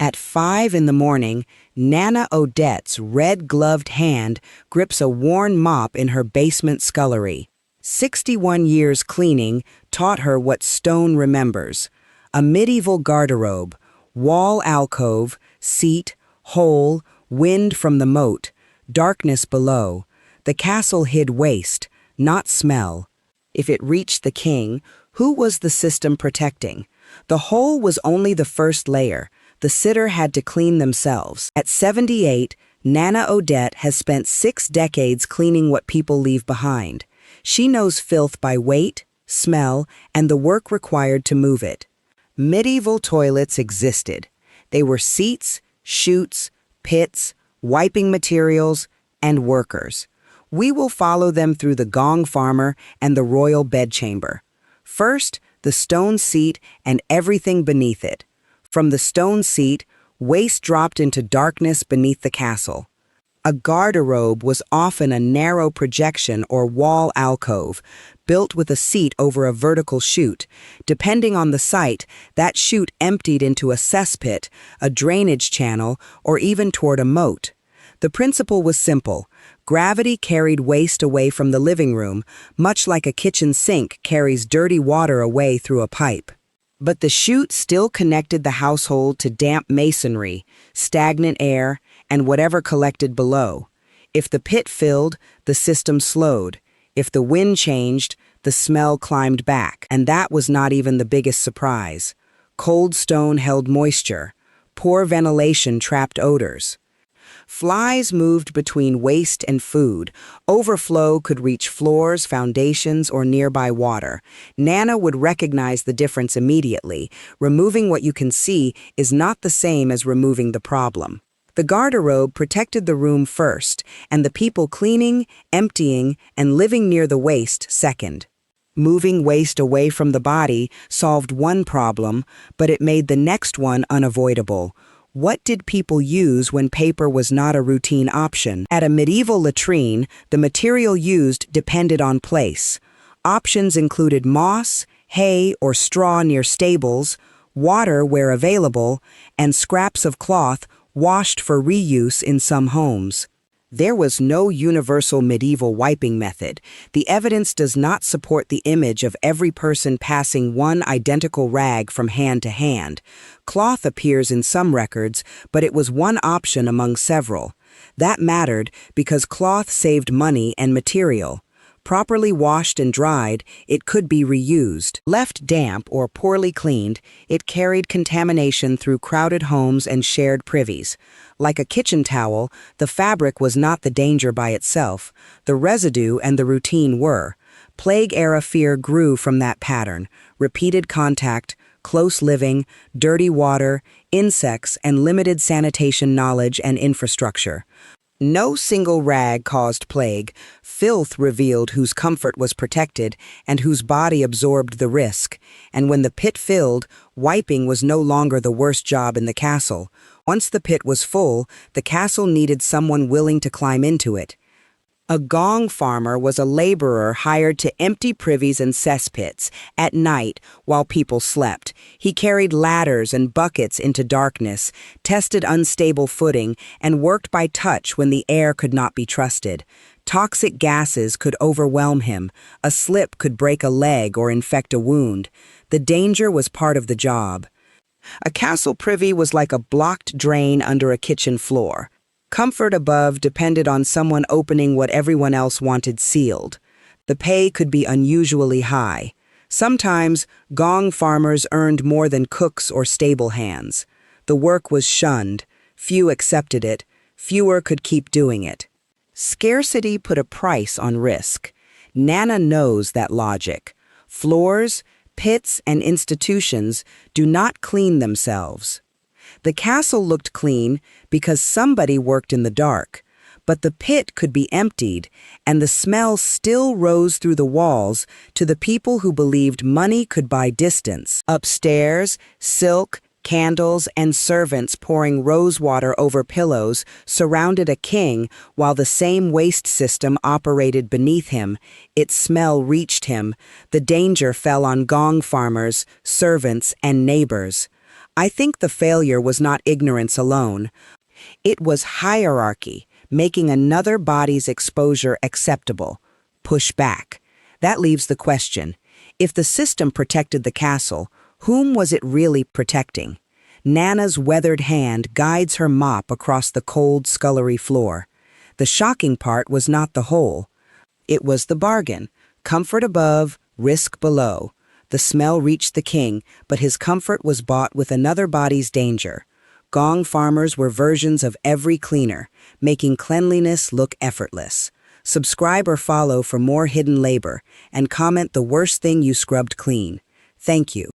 At 5 in the morning, Nana Odette's red-gloved hand grips a worn mop in her basement scullery. 61 years cleaning taught her what stone remembers. A medieval garderobe, wall alcove, seat, hole, wind from the moat, darkness below. The castle hid waste, not smell. If it reached the king, who was the system protecting? The hole was only the first layer. The sitter had to clean themselves. At 78, Nana Odette has spent 6 decades cleaning what people leave behind. She knows filth by weight, smell, and the work required to move it. Medieval toilets existed. They were seats, chutes, pits, wiping materials, and workers. We will follow them through the Gong Farmer and the royal bedchamber. First, the stone seat and everything beneath it. From the stone seat, waste dropped into darkness beneath the castle. A garderobe was often a narrow projection or wall alcove, built with a seat over a vertical chute. Depending on the site, that chute emptied into a cesspit, a drainage channel, or even toward a moat. The principle was simple. Gravity carried waste away from the living room, much like a kitchen sink carries dirty water away through a pipe. But the chute still connected the household to damp masonry, stagnant air, and whatever collected below. If the pit filled, the system slowed. If the wind changed, the smell climbed back. And that was not even the biggest surprise. Cold stone held moisture. Poor ventilation trapped odors. Flies moved between waste and food. Overflow could reach floors, foundations, or nearby water. Nana would recognize the difference immediately. Removing what you can see is not the same as removing the problem. The garderobe protected the room first, and the people cleaning, emptying, and living near the waste second. Moving waste away from the body solved one problem, but it made the next one unavoidable. What did people use when paper was not a routine option? At a medieval latrine, the material used depended on place. Options included moss, hay, or straw near stables, water where available, and scraps of cloth washed for reuse in some homes. There was no universal medieval wiping method. The evidence does not support the image of every person passing one identical rag from hand to hand. Cloth appears in some records, but it was one option among several. That mattered because cloth saved money and material. Properly washed and dried, it could be reused. Left damp or poorly cleaned, it carried contamination through crowded homes and shared privies. Like a kitchen towel, the fabric was not the danger by itself. The residue and the routine were. Plague-era fear grew from that pattern. Repeated contact, close living, dirty water, insects, and limited sanitation knowledge and infrastructure. No single rag caused plague. Filth revealed whose comfort was protected and whose body absorbed the risk. And when the pit filled, wiping was no longer the worst job in the castle. Once the pit was full, the castle needed someone willing to climb into it. A Gong Farmer was a laborer hired to empty privies and cesspits at night while people slept. He carried ladders and buckets into darkness, tested unstable footing, and worked by touch when the air could not be trusted. Toxic gases could overwhelm him. A slip could break a leg or infect a wound. The danger was part of the job. A castle privy was like a blocked drain under a kitchen floor. Comfort above depended on someone opening what everyone else wanted sealed. The pay could be unusually high. Sometimes, Gong farmers earned more than cooks or stable hands. The work was shunned. Few accepted it. Fewer could keep doing it. Scarcity put a price on risk. Nana knows that logic. Floors, pits, and institutions do not clean themselves. The castle looked clean because somebody worked in the dark, but the pit could be emptied, and the smell still rose through the walls to the people who believed money could buy distance. Upstairs, silk, candles, and servants pouring rosewater over pillows surrounded a king while the same waste system operated beneath him. Its smell reached him. The danger fell on Gong farmers, servants, and neighbors. I think the failure was not ignorance alone. It was hierarchy, making another body's exposure acceptable. Push back. That leaves the question. If the system protected the castle, whom was it really protecting? Nana's weathered hand guides her mop across the cold scullery floor. The shocking part was not the hole. It was the bargain. Comfort above, risk below. The smell reached the king, but his comfort was bought with another body's danger. Gong Farmers were versions of every cleaner, making cleanliness look effortless. Subscribe or follow for more hidden labor, and comment the worst thing you scrubbed clean. Thank you.